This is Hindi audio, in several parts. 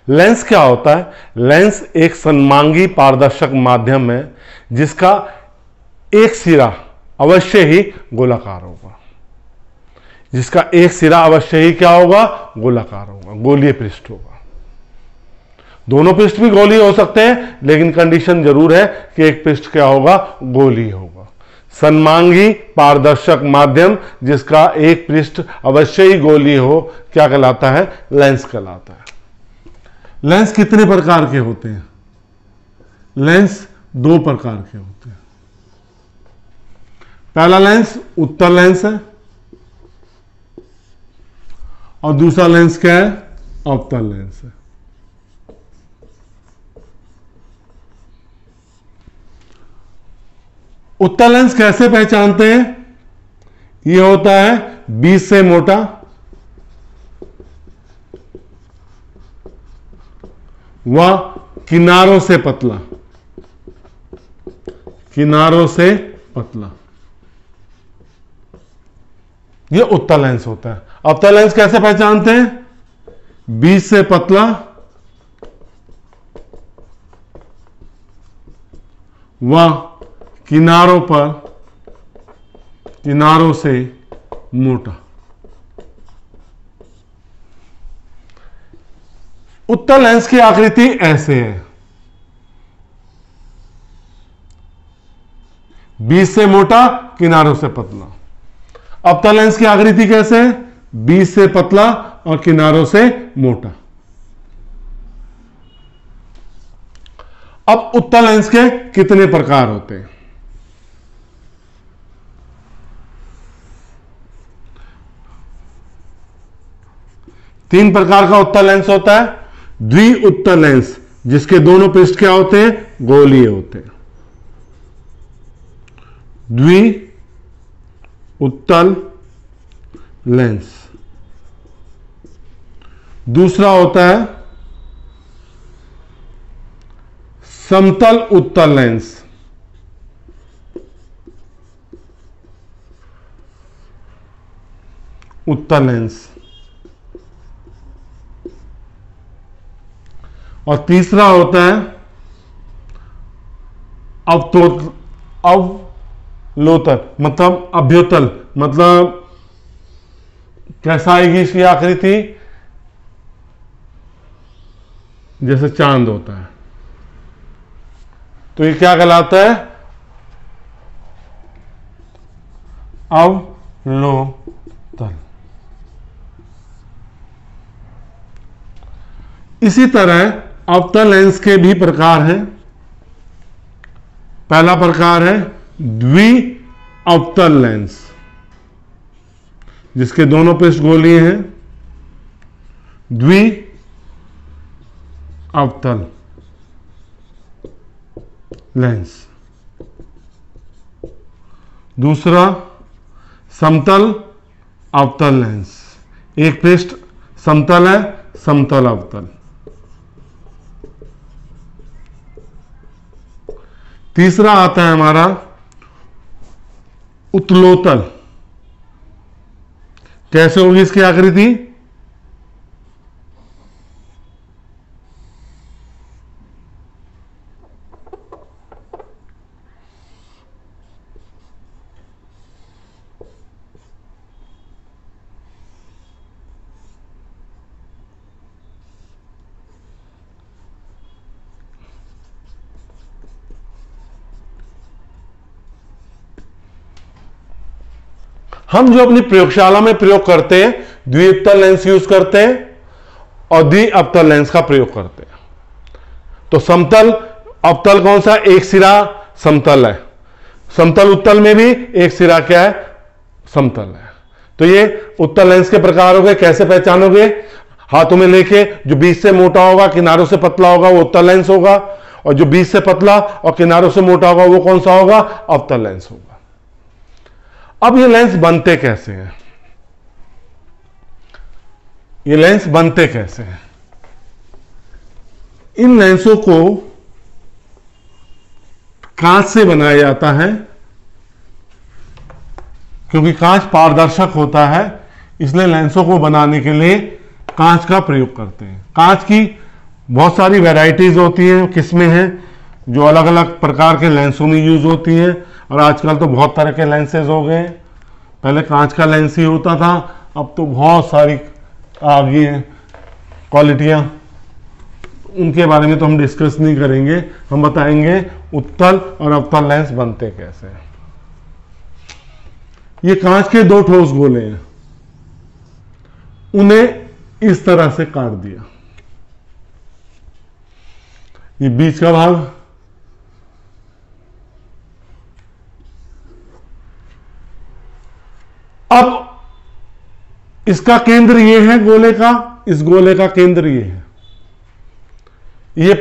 लेंस क्या होता है? लेंस एक सन्मांगी पारदर्शक माध्यम है जिसका एक सिरा अवश्य ही गोलाकार होगा, जिसका एक सिरा अवश्य ही क्या होगा? गोलाकार होगा, गोलीय पृष्ठ होगा। दोनों पृष्ठ भी गोलीय हो सकते हैं, लेकिन कंडीशन जरूर है कि एक पृष्ठ क्या होगा? गोलीय होगा। सन्मांगी पारदर्शक माध्यम जिसका एक पृष्ठ अवश्य ही गोलीय हो क्या कहलाता है? लेंस कहलाता है। लेंस कितने प्रकार के होते हैं? लेंस दो प्रकार के होते हैं। पहला लेंस उत्तल लेंस है और दूसरा लेंस क्या है? अवतल लेंस है। उत्तल लेंस कैसे पहचानते हैं? यह होता है बीच से मोटा व किनारों से पतला, किनारों से पतला, यह उत्तल लेंस होता है। अवतल लेंस कैसे पहचानते हैं? बीच से पतला व किनारों से मोटा। उत्तल लेंस की आकृति ऐसे है, बीच से मोटा किनारों से पतला। अवतल लेंस की आकृति कैसे है? बीच से पतला और किनारों से मोटा। अब उत्तल लेंस के कितने प्रकार होते हैं? तीन प्रकार का उत्तल लेंस होता है। द्वि उत्तल लेंस जिसके दोनों पृष्ठ क्या होते हैं? गोलीय होते हैं। द्वि उत्तल लेंस। दूसरा होता है समतल उत्तल लेंस। उत्तल लेंस। और तीसरा होता है अवलोतल, मतलब अभ्युतल, मतलब कैसा आएगी इसकी आकृति? जैसे चांद होता है। तो ये क्या कहलाता है? अवलोतल। इसी तरह अवतल लेंस के भी प्रकार हैं। पहला प्रकार है द्वि अवतल लेंस जिसके दोनों पृष्ठ गोलीय हैं। द्वि अवतल लेंस। दूसरा समतल अवतल लेंस। एक पृष्ठ समतल है, समतल अवतल। तीसरा आता है हमारा उत्तलोतल। कैसे होगी इसकी आकृति? हम जो अपनी प्रयोगशाला में प्रयोग करते हैं द्विअवतल लेंस यूज करते हैं और द्विअवतल लेंस का प्रयोग करते हैं। तो समतल अवतल कौन सा? एक सिरा समतल है। समतल उत्तल में भी एक सिरा क्या है? समतल है। तो ये उत्तल लेंस के प्रकार हो गए। कैसे पहचानोगे? हाथों में लेके जो बीच से मोटा होगा किनारों से पतला होगा वो उत्तल लेंस होगा, और जो बीच से पतला और किनारों से मोटा होगा वो कौन सा होगा? अवतल लेंस होगा। अब ये लेंस बनते कैसे हैं? ये लेंस बनते कैसे हैं? इन लेंसों को कांच से बनाया जाता है, क्योंकि कांच पारदर्शक होता है, इसलिए लेंसों को बनाने के लिए कांच का प्रयोग करते हैं। कांच की बहुत सारी वैरायटीज होती हैं, किस्में हैं जो अलग अलग प्रकार के लेंसों में यूज होती हैं। और आजकल तो बहुत तरह के लेंसेज हो गए। पहले कांच का लेंस ही होता था, अब तो बहुत सारी आ गई हैं क्वालिटियां। उनके बारे में तो हम डिस्कस नहीं करेंगे, हम बताएंगे उत्तल और अवतल लेंस बनते कैसे हैं। ये कांच के दो ठोस गोले हैं, उन्हें इस तरह से काट दिया। ये बीच का भाग, अब इसका केंद्र ये है गोले का, इस गोले का केंद्र ये है। ये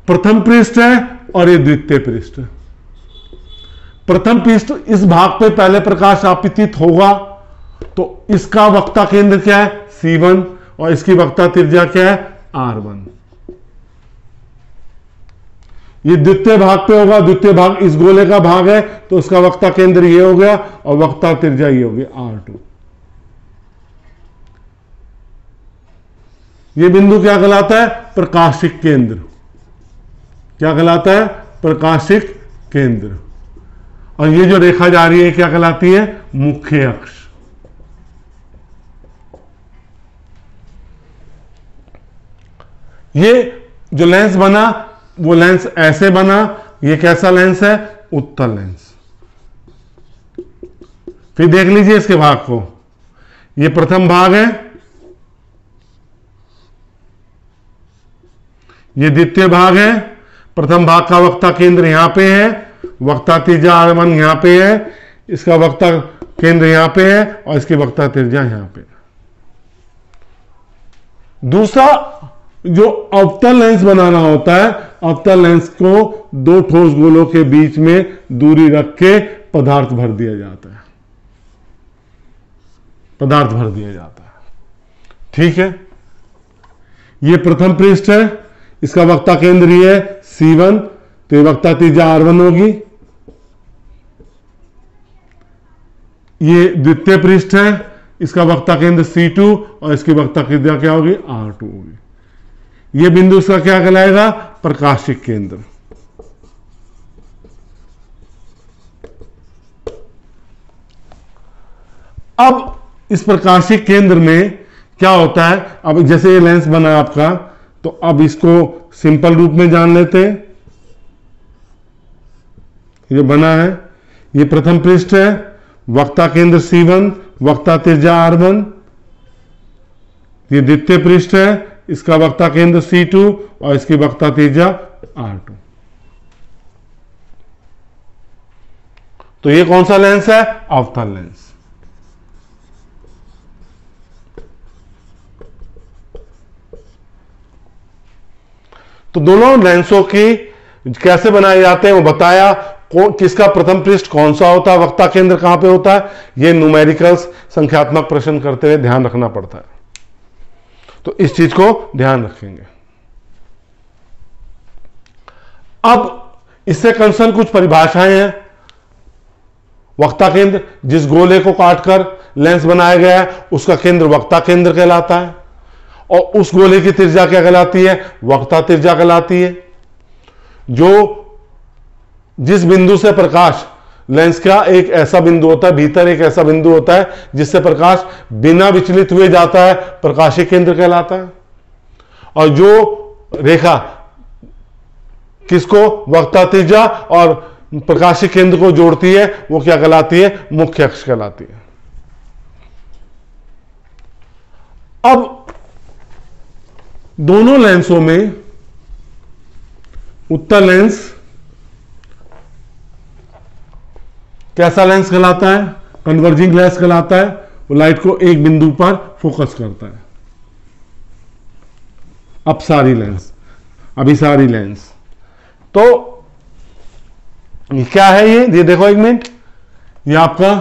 प्रथम पृष्ठ है और ये द्वितीय पृष्ठ है। प्रथम पृष्ठ इस भाग पे पहले प्रकाश आपतित होगा तो इसका वक्ता केंद्र क्या है, C1, और इसकी वक्ता त्रिज्या क्या है, R1। ये द्वितीय भाग पे होगा, द्वितीय भाग इस गोले का भाग है तो उसका वक्ता केंद्र ये हो गया और वक्ता त्रिज्या ये हो गया R2। ये बिंदु क्या कहलाता है, प्रकाशिक केंद्र। क्या कहलाता है, प्रकाशिक केंद्र। और ये जो रेखा जा रही है क्या कहलाती है, मुख्य अक्ष। ये जो लेंस बना वो लेंस ऐसे बना। ये कैसा लेंस है, उत्तल लेंस। फिर देख लीजिए इसके भाग को, ये प्रथम भाग है, ये द्वितीय भाग है। प्रथम भाग का वक्ता केंद्र यहां पे है, वक्ता त्रिज्या R1 यहां पे है, इसका वक्ता केंद्र यहां पे है और इसकी वक्ता त्रिज्या यहां पे। दूसरा जो अवतल लेंस बनाना होता है, अवतल लेंस को दो ठोस गोलों के बीच में दूरी रख के पदार्थ भर दिया जाता है, पदार्थ भर दिया जाता है। ठीक है, ये प्रथम पृष्ठ है, इसका वक्ता केंद्र ये है C1, तो ये वक्ता त्रिज्या R1 होगी। ये द्वितीय पृष्ठ है, इसका वक्ता केंद्र C2 और इसकी वक्ता त्रिज्या क्या होगी, R2 होगी। ये बिंदु इसका क्या कहलाएगा, प्रकाशिक केंद्र। अब इस प्रकाशिक केंद्र में क्या होता है, अब जैसे ये लेंस बना आपका, तो अब इसको सिंपल रूप में जान लेते हैं। ये बना है, ये प्रथम पृष्ठ है, वक्ता केंद्र C1, वक्ता त्रिज्या R1। ये द्वितीय पृष्ठ है, इसका वक्ता केंद्र C2 और इसकी वक्ता त्रिज्या R2। तो ये कौन सा लेंस है, अवतल लेंस। तो दोनों लेंसों की कैसे बनाए जाते हैं वो बताया। किसका प्रथम पृष्ठ कौन सा होता है, वक्ता केंद्र कहां पे होता है, ये न्यूमेरिकल्स संख्यात्मक प्रश्न करते हुए ध्यान रखना पड़ता है, तो इस चीज को ध्यान रखेंगे। अब इससे कंसर्न कुछ परिभाषाएं हैं। वक्ता केंद्र, जिस गोले को काटकर लेंस बनाया गया है उसका केंद्र वक्ता केंद्र कहलाता है, और उस गोले की त्रिज्या क्या कहलाती है, वक्ता त्रिज्या कहलाती है। जो जिस बिंदु से प्रकाश, लेंस का एक ऐसा बिंदु होता है, भीतर एक ऐसा बिंदु होता है जिससे प्रकाश बिना विचलित हुए जाता है, प्रकाशिक केंद्र कहलाता है। और जो रेखा किसको, वक्ता त्रिज्या और प्रकाशिक केंद्र को जोड़ती है वो क्या कहलाती है, मुख्य अक्ष कहलाती है। अब दोनों लेंसों में उत्तल लेंस कैसा लेंस कहलाता है, कन्वर्जिंग लेंस कहलाता है। वो लाइट को एक बिंदु पर फोकस करता है। अपसारी लेंस, अभिसारी लेंस। तो ये क्या है, ये देखो एक मिनट, ये आपका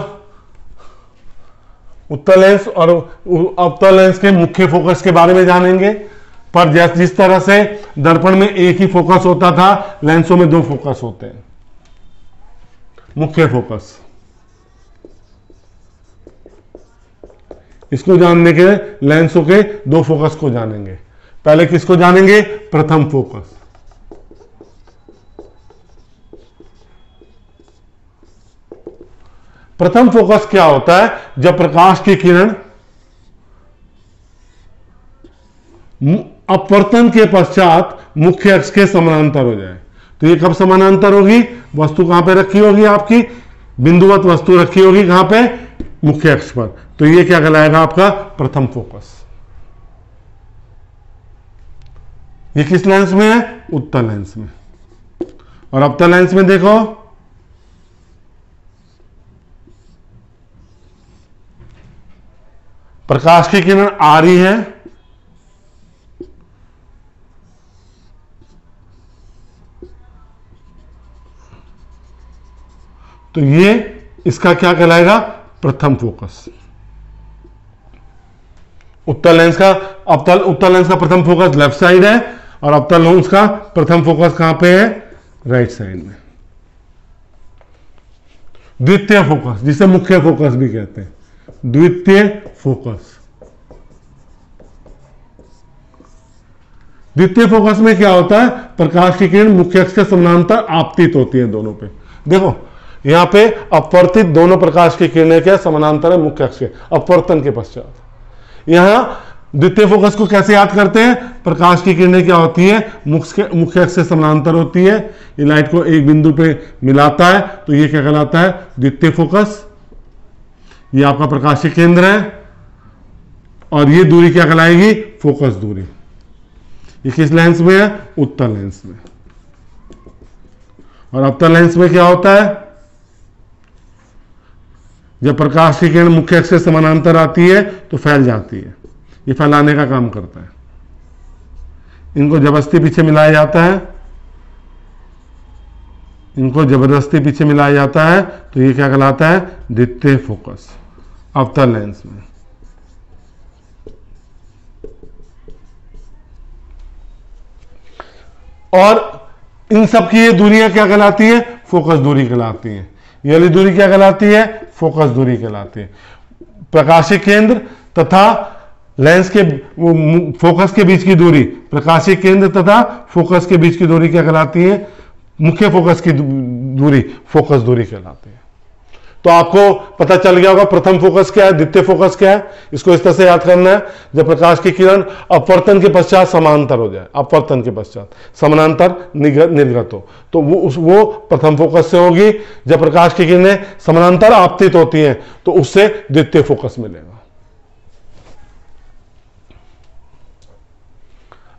उत्तल लेंस और अवतल लेंस के मुख्य फोकस के बारे में जानेंगे। पर जिस तरह से दर्पण में एक ही फोकस होता था, लेंसों में दो फोकस होते हैं, मुख्य फोकस। इसको जानने के लेंसों के दो फोकस को जानेंगे। पहले किसको जानेंगे? प्रथम फोकस। प्रथम फोकस क्या होता है? जब प्रकाश की किरण अपवर्तन के पश्चात मुख्य अक्ष के समानांतर हो जाए। तो ये कब समानांतर होगी? वस्तु कहां पे रखी होगी? आपकी बिंदुवत वस्तु रखी होगी कहां पे? मुख्य अक्ष पर। तो ये क्या कहलाएगा? आपका प्रथम फोकस। ये किस लेंस में है? उत्तल लेंस में। और अवतल लेंस में देखो, प्रकाश की किरण आ रही है, तो ये इसका क्या कहलाएगा? प्रथम फोकस। उत्तल लेंस का उत्तल लेंस का प्रथम फोकस लेफ्ट साइड है और अवतल लेंस का प्रथम फोकस कहां पे है? राइट साइड में। द्वितीय फोकस, जिसे मुख्य फोकस भी कहते हैं, द्वितीय फोकस। द्वितीय फोकस में क्या होता है? प्रकाश की किरण मुख्य अक्ष के समानांतर आपतित होती है दोनों पे। देखो यहां पे अपवर्तित दोनों प्रकाश की किरणें क्या समानांतर है मुख्य अक्ष के, अपवर्तन के पश्चात। यहां द्वितीय फोकस को कैसे याद करते हैं? प्रकाश की किरणें क्या होती है? मुख्य अक्ष से समानांतर होती है। ये लाइट को एक बिंदु पे मिलाता है, तो ये क्या कहलाता है? द्वितीय फोकस। ये आपका प्रकाश के केंद्र है और ये दूरी क्या कहलाएगी? फोकस दूरी। ये किस लेंस में है? उत्तल लेंस में। और अवतल लेंस में क्या होता है? जब प्रकाश की किरण मुख्य अक्ष से समानांतर आती है तो फैल जाती है, ये फैलाने का काम करता है। इनको जबरदस्ती पीछे मिलाया जाता है, इनको जबरदस्ती पीछे मिलाया जाता है, तो ये क्या कहलाता है? द्वितीय फोकस अवतल लेंस में। और इन सब की ये दूरियां क्या कहलाती है? फोकस दूरी कहलाती हैं। ये वाली दूरी क्या कहलाती है? फोकस दूरी कहलाती है। प्रकाशीय केंद्र तथा लेंस के फोकस के बीच की दूरी, प्रकाशीय केंद्र तथा फोकस के बीच की दूरी क्या कहलाती है? मुख्य फोकस की दूरी फोकस दूरी कहलाती है। तो आपको पता चल गया होगा प्रथम फोकस क्या है, द्वितीय फोकस क्या है। इसको इस तरह से याद करना है, जब प्रकाश की किरण अपवर्तन के पश्चात समानांतर हो जाए, अपवर्तन के पश्चात समानांतर निर्गत हो, तो वो प्रथम फोकस से होगी। जब प्रकाश की किरणें समानांतर आपतित होती हैं तो उससे द्वितीय फोकस मिलेगा।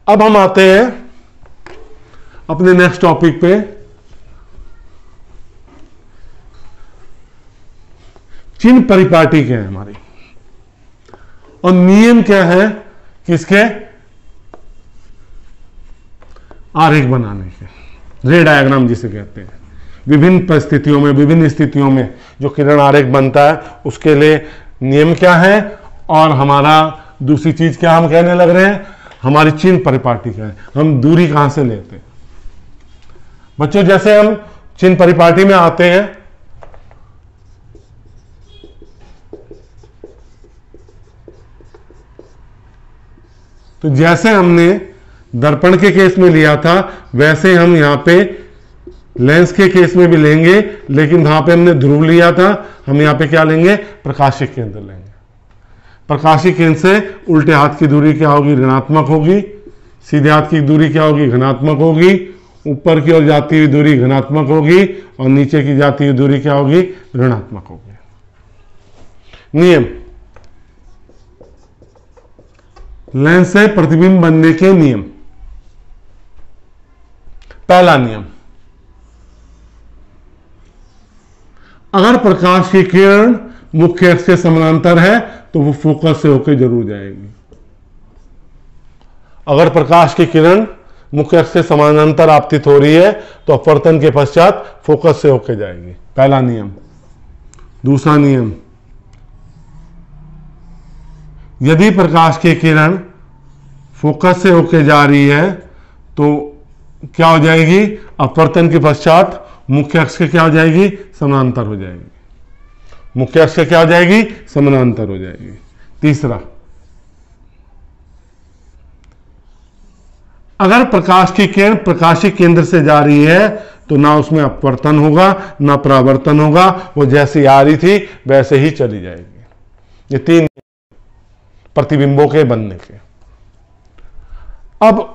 अब हम आते हैं अपने नेक्स्ट टॉपिक पे। चिन्ह परिपाटी क्या है हमारी, और नियम क्या है किसके? आरेख बनाने के, रे डायग्राम जिसे कहते हैं। विभिन्न परिस्थितियों में, विभिन्न स्थितियों में जो किरण आरेख बनता है उसके लिए नियम क्या है, और हमारा दूसरी चीज क्या हम कहने लग रहे हैं, हमारी चिन्ह परिपाटी क्या है, हम दूरी कहां से लेते हैं। बच्चों जैसे हम चिन्ह परिपाटी में आते हैं, तो जैसे हमने दर्पण के केस में लिया था वैसे हम यहां पे लेंस के केस में भी लेंगे, लेकिन वहां पे हमने ध्रुव लिया था, हम यहां पे क्या लेंगे? प्रकाशीय केंद्र लेंगे। प्रकाशीय केंद्र से उल्टे हाथ की दूरी क्या होगी? ऋणात्मक होगी। सीधे हाथ की दूरी क्या होगी? धनात्मक होगी। ऊपर की ओर जाती हुई दूरी धनात्मक होगी और नीचे की जाती हुई दूरी क्या होगी? ऋणात्मक होगी। नियम, लेंस से प्रतिबिंब बनने के नियम। पहला नियम, अगर प्रकाश की किरण मुख्य अक्ष से समानांतर है तो वो फोकस से होकर जरूर जाएगी। अगर प्रकाश की किरण मुख्य अक्ष से समानांतर आपतित हो रही है तो अपवर्तन के पश्चात फोकस से होकर जाएगी, पहला नियम। दूसरा नियम, यदि प्रकाश की किरण फोकस से होकर जा रही है तो क्या हो जाएगी? अपवर्तन के पश्चात मुख्य अक्ष के क्या हो जाएगी? समानांतर हो जाएगी। मुख्य अक्ष से क्या हो जाएगी? समानांतर हो जाएगी। तीसरा, अगर प्रकाश की किरण प्रकाशीय केंद्र से जा रही है तो ना उसमें अपवर्तन होगा ना परावर्तन होगा, वो जैसी आ रही थी वैसे ही चली जाएगी। ये 3 प्रतिबिंबों के बनने के। अब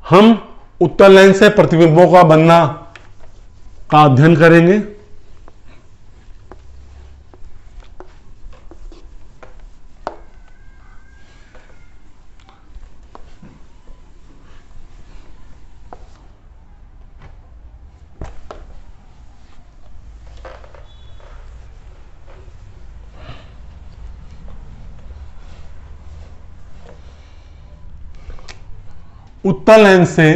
हम उत्तल लेंस से प्रतिबिंबों का बनना का अध्ययन करेंगे। उत्तल लेंस से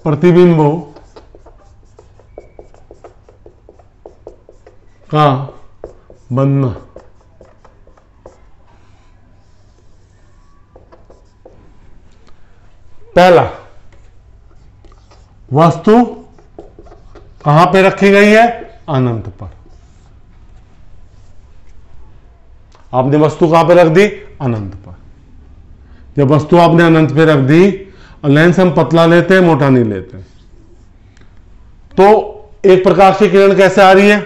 प्रतिबिंबों का बनना। पहला, वस्तु कहां पे रखी गई है? अनंत पर। आपने वस्तु कहां पे रख दी? अनंत पर। जब वस्तु आपने अनंत पे रख दी, और लेंस हम पतला लेते हैं, मोटा नहीं लेते, तो एक प्रकाश की किरण कैसे आ रही है?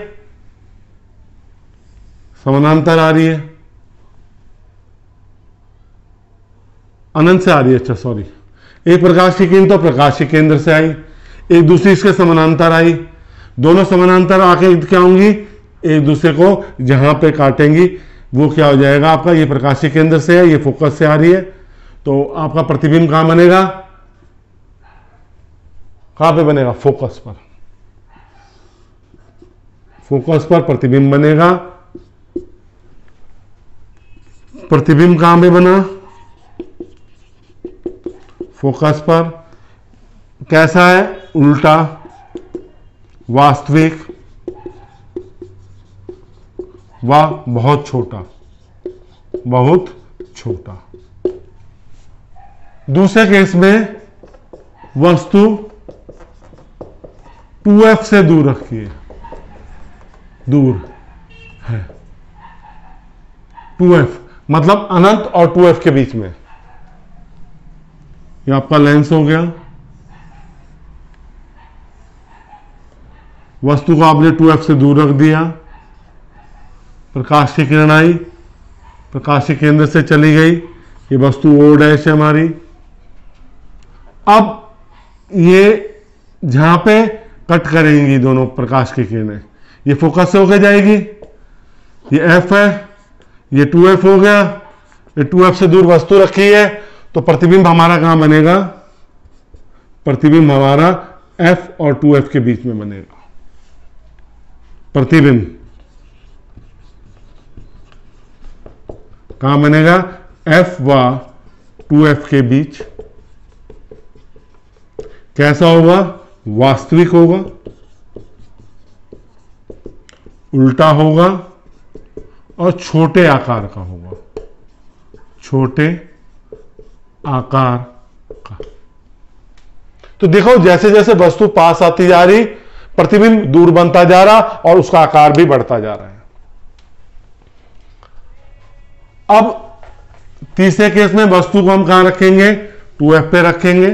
समानांतर आ रही है, अनंत से आ रही है। अच्छा सॉरी, एक प्रकाश की किरण तो प्रकाश के केंद्र से आई, एक दूसरी इसके समानांतर आई। दोनों समानांतर आके क्या होंगी? एक दूसरे को जहां पे काटेंगी वो क्या हो जाएगा आपका? ये प्रकाशीय केंद्र से है, ये फोकस से आ रही है, तो आपका प्रतिबिंब कहां बनेगा? कहां पे बनेगा? फोकस पर। फोकस पर प्रतिबिंब बनेगा। प्रतिबिंब कहां पे बना? फोकस पर। कैसा है? उल्टा, वास्तविक, वह बहुत छोटा, बहुत छोटा। दूसरे केस में वस्तु 2f से दूर रखिए, दूर है, 2f मतलब अनंत और 2f के बीच में। ये आपका लेंस हो गया। वस्तु को आपने 2f से दूर रख दिया, प्रकाश की किरण आई, प्रकाश के केंद्र से चली गई, ये वस्तु O' है हमारी। अब ये जहां पे कट करेंगी दोनों प्रकाश की किरणें, ये फोकस से होकर जाएगी, ये F है, ये 2f हो गया, ये 2f से दूर वस्तु रखी है, तो प्रतिबिंब हमारा कहां बनेगा? प्रतिबिंब हमारा F और 2f के बीच में बनेगा। प्रतिबिंब कहां बनेगा? F व 2f के बीच। कैसा होगा? वास्तविक होगा, उल्टा होगा और छोटे आकार का होगा, छोटे आकार का। तो देखो जैसे जैसे वस्तु पास आती जा रही, प्रतिबिंब दूर बनता जा रहा और उसका आकार भी बढ़ता जा रहा है। अब तीसरे केस में वस्तु को हम कहां रखेंगे? 2f पे रखेंगे।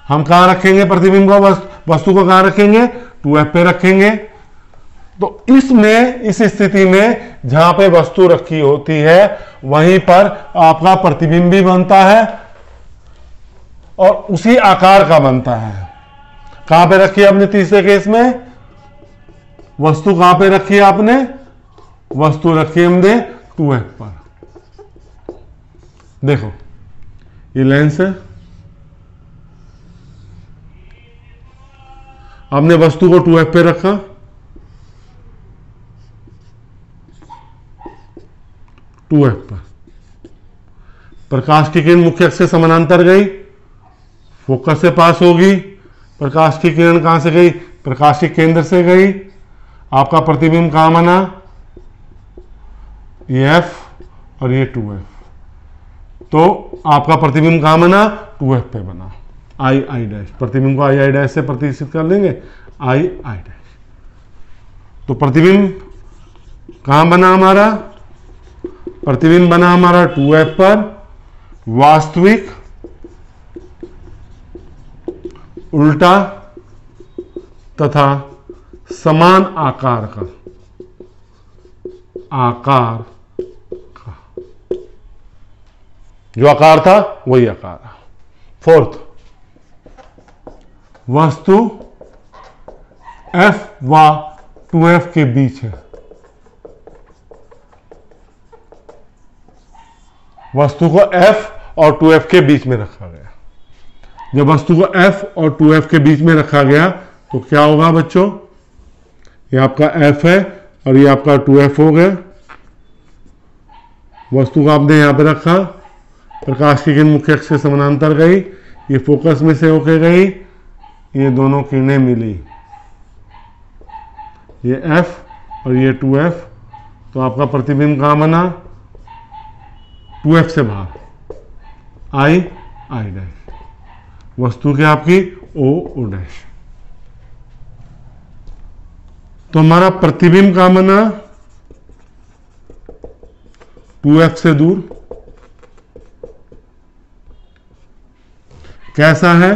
हम कहां रखेंगे प्रतिबिंब को? वस्तु को कहां रखेंगे? 2f पे रखेंगे। तो इसमें, इस स्थिति में जहां पे वस्तु रखी होती है वहीं पर आपका प्रतिबिंब भी बनता है और उसी आकार का बनता है। कहां पे रखी है आपने तीसरे केस में? वस्तु कहां पे रखी है आपने? वस्तु रखी है हमने 2f पर। देखो ये लेंस है, हमने वस्तु को 2f पे रखा, पर प्रकाश की किरण मुख्य अक्ष से समानांतर गई, फोकस से पास होगी। प्रकाश की किरण कहां से गई? प्रकाश के केंद्र से गई। आपका प्रतिबिंब कहां बना? ये F और ये 2f। तो आपका प्रतिबिंब कहां बना? 2f पे बना। I' प्रतिबिंब को I' से प्रतिष्ठित कर लेंगे, I'। तो प्रतिबिंब कहां बना हमारा? प्रतिबिंब बना हमारा 2f पर, वास्तविक उल्टा तथा समान आकार का जो आकार था वही आकार है। फोर्थ, वस्तु f व 2f के बीच है। वस्तु को f और 2f के बीच में रखा गया। जब वस्तु को f और 2f के बीच में रखा गया तो क्या होगा बच्चों? ये आपका f है और ये आपका 2f हो गया। वस्तु को आपने यहां पे रखा, प्रकाश की किरण मुख्य अक्ष से समानांतर गई, ये फोकस में से होके गई, ये दोनों किरणें मिली, ये f और ये 2f, तो आपका प्रतिबिंब कहां बना? 2f से बाहर, I डैश, वस्तु की आपकी O डैश। तो हमारा प्रतिबिंब कहां बना? 2f से दूर। कैसा है?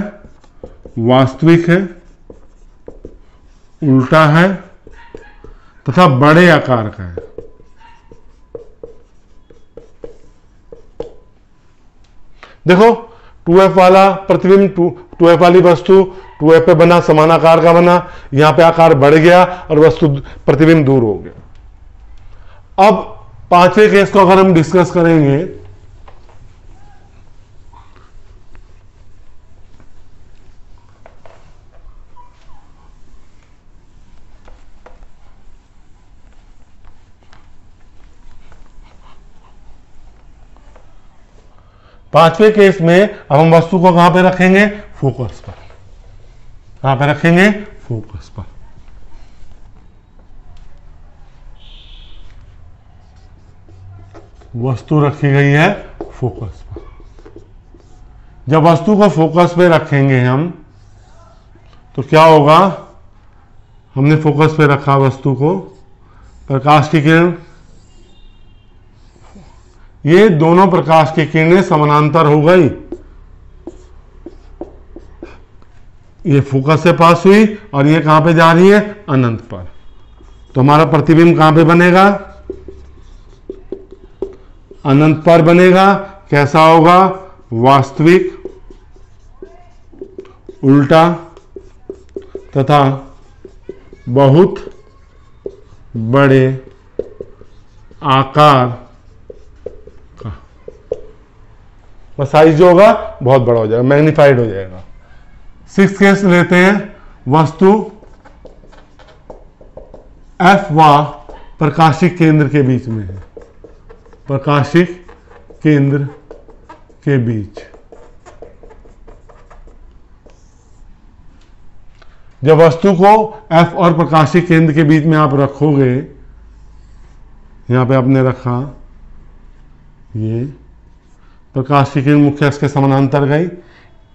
वास्तविक है, उल्टा है तथा बड़े आकार का है। देखो 2f वाला प्रतिबिंब, 2f वाली वस्तु 2f पे बना, समान आकार का बना, यहां पे आकार बढ़ गया और वस्तु प्रतिबिंब दूर हो गया। अब पांचवें केस को अगर हम डिस्कस करेंगे, पांचवें केस में अब हम वस्तु को कहां पे रखेंगे? फोकस पर। कहां पे रखेंगे? फोकस पर। वस्तु रखी गई है फोकस पर। जब वस्तु को फोकस पे रखेंगे हम तो क्या होगा? हमने फोकस पे रखा वस्तु को, प्रकाश की किरण, ये दोनों प्रकाश की किरणें समानांतर हो गई, ये फोकस से पास हुई और ये कहां पे जा रही है? अनंत पर। तो हमारा प्रतिबिंब कहां पे बनेगा? अनंत पर बनेगा। कैसा होगा? वास्तविक, उल्टा तथा बहुत बड़े आकार का। साइज जो होगा बहुत बड़ा हो जाएगा, मैग्नीफाइड हो जाएगा। 6th केस लेते हैं। वस्तु F व प्रकाशिक केंद्र के बीच में है। प्रकाशिक केंद्र के बीच। जब वस्तु को F और प्रकाशिक केंद्र के बीच में आप रखोगे, यहां पे आपने रखा, ये प्रकाश की किरण मुख्य अक्ष के समानांतर गई,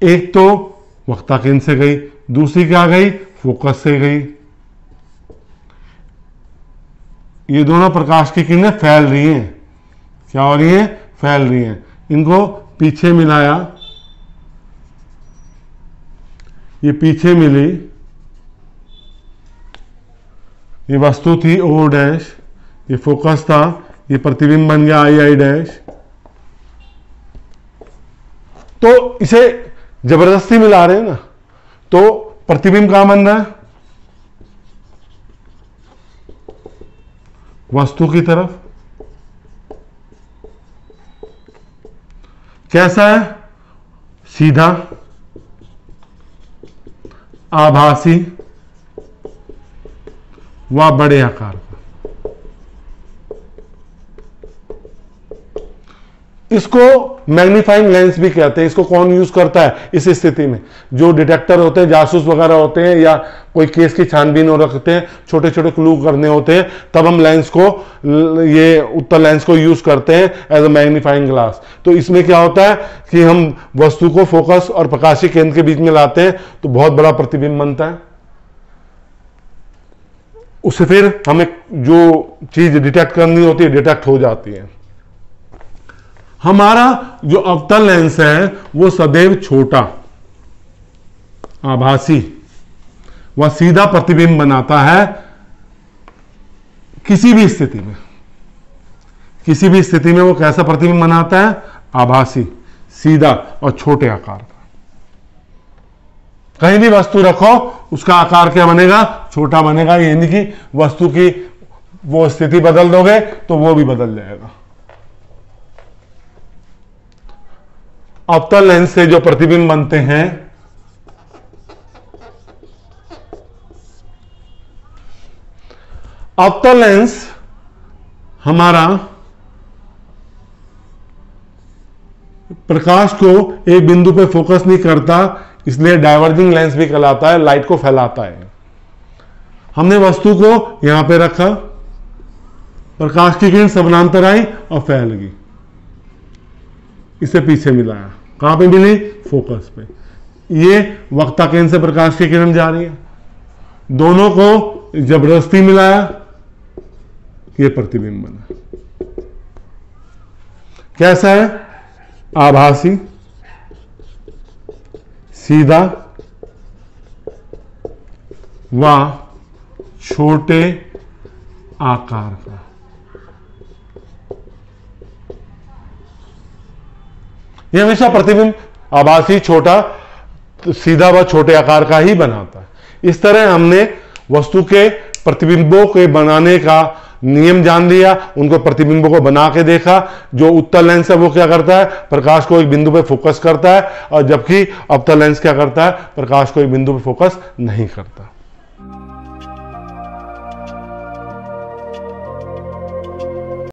एक तो वक्ता केंद्र से गई, दूसरी क्या गई? फोकस से गई। ये दोनों प्रकाश की किरणें फैल रही हैं। क्या हो रही हैं? फैल रही हैं। इनको पीछे मिलाया, ये पीछे मिली, ये वस्तु थी O डैश, ये फोकस था, ये प्रतिबिंब बन गया I डैश। तो इसे जबरदस्ती मिला रहे हैं ना, तो प्रतिबिंब कहां बन रहा है? वस्तु की तरफ। कैसा है? सीधा, आभासी व बड़े आकार का। इसको मैग्नीफाइंग लेंस भी कहते हैं। इसको कौन यूज करता है इस स्थिति में? जो डिटेक्टर होते हैं, जासूस वगैरह होते हैं, या कोई केस की छानबीन हो रखते हैं, छोटे छोटे क्लू करने होते हैं, तब हम लेंस को, ये उत्तल लेंस को यूज करते हैं एज अ मैग्नीफाइंग ग्लास। तो इसमें क्या होता है कि हम वस्तु को फोकस और प्रकाशिक केंद्र के बीच में लाते हैं तो बहुत बड़ा प्रतिबिंब बनता है। उससे फिर हमें जो चीज डिटेक्ट करनी होती है डिटेक्ट हो जाती है। हमारा जो अवतल लेंस है वो सदैव छोटा, आभासी, वह सीधा प्रतिबिंब बनाता है किसी भी स्थिति में। किसी भी स्थिति में वो कैसा प्रतिबिंब बनाता है? आभासी, सीधा और छोटे आकार का। कहीं भी वस्तु रखो उसका आकार क्या बनेगा? छोटा बनेगा। यानी कि वस्तु की वो स्थिति बदल दोगे तो वो भी बदल जाएगा। अवतल लेंस से जो प्रतिबिंब बनते हैं अवतल लेंस हमारा प्रकाश को एक बिंदु पे फोकस नहीं करता, इसलिए डाइवर्जिंग लेंस भी कहलाता है, लाइट को फैलाता है। हमने वस्तु को यहां पे रखा, प्रकाश की किरण समानांतर आई और फैल गई, इसे पीछे मिलाया। कहां पे मिली? फोकस पे। ये वक्ता केंद्र से प्रकाश की किरण जा रही है, दोनों को जबरदस्ती मिलाया, ये प्रतिबिंब बना। कैसा है? आभासी, सीधा व छोटे आकार का। यह हमेशा प्रतिबिंब आभासी, छोटा, सीधा व छोटे आकार का ही बनाता है। इस तरह हमने वस्तु के प्रतिबिंबों के बनाने का नियम जान लिया, उनको प्रतिबिंबों को बना के देखा। जो उत्तल लेंस है वो क्या करता है? प्रकाश को एक बिंदु पे फोकस करता है, और जबकि अवतल लेंस क्या करता है? प्रकाश को एक बिंदु पे फोकस नहीं करता।